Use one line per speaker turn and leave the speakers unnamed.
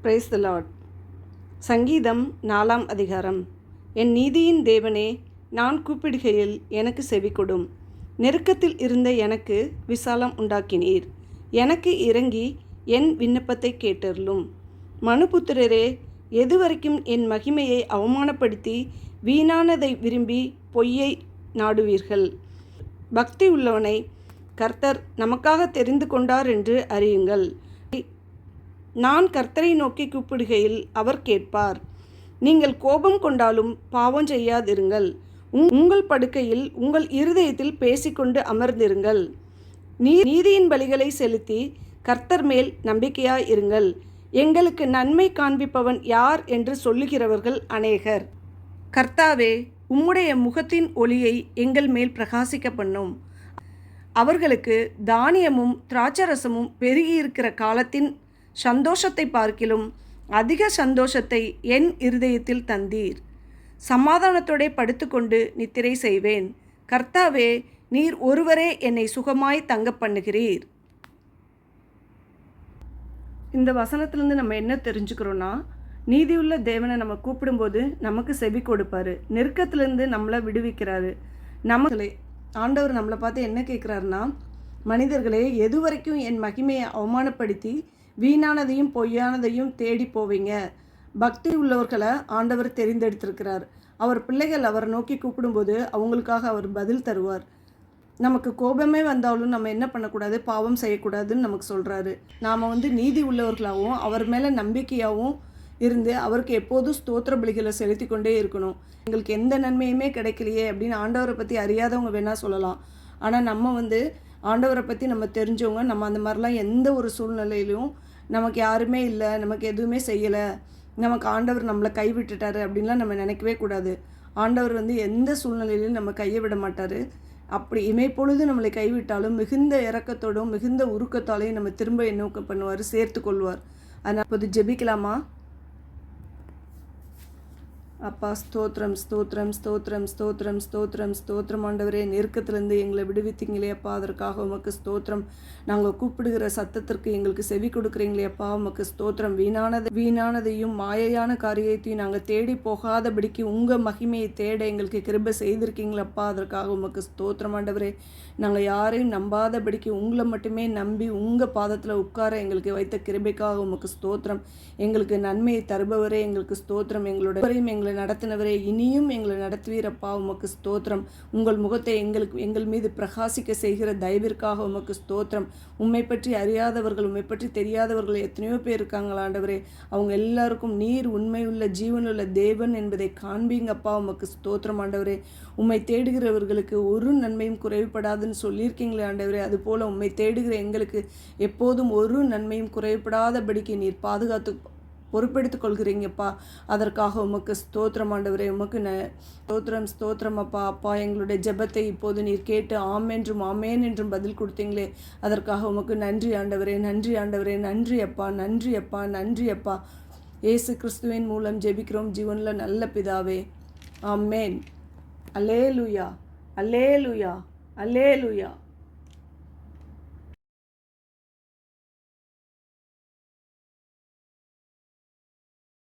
Praise the Lord. சங்கீதம் 4ஆம் அதிகாரம். என் நீதியின் தேவனே, நான் கூப்பிடுகையில் எனக்கு செவிகொடும். நெருக்கத்தில் இருந்த எனக்கு விசாலம் உண்டாக்கினீர். எனக்கு இறங்கி என் விண்ணப்பத்தை கேட்டருளும். மனுபுத்திரரே, எதுவரைக்கும் என் மகிமையை அவமானப்படுத்தி வீணானதை விரும்பி பொய்யை நாடுவீர்கள்? பக்தி உள்ளவனை கர்த்தர் நமக்காக தெரிந்து கொண்டார் என்று அறியுங்கள். நான் கர்த்தரை நோக்கி கூப்பிடுகையில் அவர் கேட்பார். நீங்கள் கோபம் கொண்டாலும் பாவம் செய்யாதிருங்கள். உங்கள் படுக்கையில் உங்கள் இருதயத்தில் பேசிக்கொண்டு அமர்ந்திருங்கள். நீதியின் பலிகளை செலுத்தி கர்த்தர் மேல் நம்பிக்கையாய் இருங்கள். எங்களுக்கு நன்மை காண்பிப்பவன் யார் என்று சொல்லுகிறவர்கள் அநேகர். கர்த்தாவே, உம்முடைய முகத்தின் ஒளியை எங்கள் மேல் பிரகாசிக்க பண்ணும். அவர்களுக்கு தானியமும் திராட்சரசமும் பெருகியிருக்கிற காலத்தின் சந்தோஷத்தை பார்க்கிலும் அதிக சந்தோஷத்தை என் இருதயத்தில் தந்தீர். சமாதானத்தோടെ படுத்துக்கொண்டு நித்திரை செய்வேன். கர்த்தாவே, நீர் ஒருவரே என்னை சுகமாய் தங்க பண்ணுகிறீர். இந்த வசனத்திலிருந்து நம்ம என்ன தெரிஞ்சுக்கிறோன்னா, நீதியுள்ள தேவனை நம்ம கூப்பிடும்போது நமக்கு செவி கொடுப்பாரு. நெருக்கத்திலிருந்து நம்மளை விடுவிக்கிறாரு. ஆண்டவர் நம்மளை பார்த்து என்ன கேட்குறாருன்னா, மனிதர்களே, எது வரைக்கும் என் மகிமையை அவமானப்படுத்தி வீணானதையும் பொய்யானதையும் தேடி போவீங்க? பக்தி உள்ளவர்களை ஆண்டவர் தெரிந்தெடுத்திருக்கிறார். அவர் பிள்ளைகள் அவரை நோக்கி கூப்பிடும்போது அவங்களுக்காக அவர் பதில் தருவார். நமக்கு கோபமே வந்தாலும் நம்ம என்ன பண்ணக்கூடாது, பாவம் செய்யக்கூடாதுன்னு நமக்கு சொல்கிறாரு. நாம் நீதி உள்ளவர்களாகவும் அவர் மேலே நம்பிக்கையாகவும் இருந்து அவருக்கு எப்போதும் ஸ்தோத்திர பலிகளை செலுத்தி கொண்டே இருக்கணும். எங்களுக்கு எந்த நன்மையுமே கிடைக்கலையே அப்படின்னு ஆண்டவரை பற்றி அறியாதவங்க வேணால் சொல்லலாம். ஆனால் நம்ம ஆண்டவரை பற்றி நம்ம தெரிஞ்சவங்க, நம்ம அந்த மாதிரிலாம் எந்த ஒரு சூழ்நிலையிலும் நமக்கு யாருமே இல்லை, நமக்கு எதுவுமே செய்யலை, நமக்கு ஆண்டவர் நம்மளை கைவிட்டுட்டாரு அப்படின்லாம் நம்ம நினைக்கவே கூடாது. ஆண்டவர் எந்த சூழ்நிலையிலும் நம்ம கையை விட மாட்டார். அப்படி இமைப்பொழுது நம்மளை கைவிட்டாலும் மிகுந்த இரக்கத்தோடும் மிகுந்த உருக்கத்தாலையும் நம்ம திரும்ப நோக்க பண்ணுவார், சேர்த்து கொள்வார். அதனால் இப்போது ஜெபிக்கலாமா? அப்பா, ஸ்தோத்திரம் ஸ்தோத்திரம் ஸ்தோத்திரம் ஸ்தோத்திரம் ஸ்தோத்திரம் ஸ்தோத்திரம். ஆண்டவரே, நெருக்கத்திலேருந்து எங்களை விடுவித்தீங்களே அப்பா, அதற்காக உமக்கு ஸ்தோத்திரம். நாங்கள் கூப்பிடுகிற சத்தத்திற்கு எங்களுக்கு செவி கொடுக்குறீங்களே அப்பா, உமக்கு ஸ்தோத்திரம். வீணானதையும் மாயையான காரியத்தையும் நாங்கள் தேடி போகாதபடிக்கு உங்கள் மகிமையை தேட எங்களுக்கு கிருபை செய்திருக்கீங்களப்பா, அதற்காக உமக்கு ஸ்தோத்திரம். ஆண்டவரே, நாங்கள் யாரையும் நம்பாதபடிக்கு உங்களை மட்டுமே நம்பி உங்கள் பாதத்தில் உட்கார எங்களுக்கு வைத்த கிருபைக்காக உமக்கு ஸ்தோத்திரம். எங்களுக்கு நன்மையை தருபவரே எங்களுக்கு ஸ்தோத்திரம். எங்களை நடத்தினவரே, இனியும் எங்களை நடத்துவீரப்பா, உமக்கு ஸ்தோத்திரம். உங்கள் முகத்தை எங்கள் மீது பிரகாசிக்க செய்கிற தயவிற்காக உமக்கு ஸ்தோத்திரம். உம்மை பற்றி அறியாதவர்கள், உம்மை பற்றி தெரியாதவர்கள் எத்தனையோ பேர் இருக்காங்களா ஆண்டவரே. அவங்க எல்லாருக்கும் நீர் உண்மையுள்ள ஜீவனுள்ள தேவன் என்பதை காண்பீங்கப்பா, உமக்கு ஸ்தோத்திரம். ஆண்டவரே, உம்மை தேடுகிறவர்களுக்கு ஒரு நன்மையும் குறைவுபடாதுன்னு சொல்லியிருக்கீங்களே ஆண்டவரே. அதுபோல் உம்மை தேடுகிற எங்களுக்கு எப்போதும் ஒரு நன்மையும் குறைவுபடாதபடிக்கு நீர் பாதுகாத்து பொறுப்பெடுத்துக் கொள்கிறீங்கப்பா, அதற்காக உமக்கு ஸ்தோத்திரம். ஆண்டவரே, உமக்கு ஸ்தோத்திரம் ஸ்தோத்திரம் அப்பா. அப்பா, எங்களுடைய ஜெபத்தை இப்போது நீர் கேட்டு ஆமென்றும் ஆமேன் என்றும் பதில் கொடுத்தீங்களே, அதற்காக உமக்கு நன்றி ஆண்டவரே, நன்றி ஆண்டவரே, நன்றி அப்பா, நன்றி அப்பா, நன்றி அப்பா. இயேசு கிறிஸ்துவின் மூலம் ஜெபிக்கிறோம் ஜீவனில் நல்ல பிதாவே, ஆமேன். அல்லேலூயா, அல்லேலூயா, அல்லேலூயா.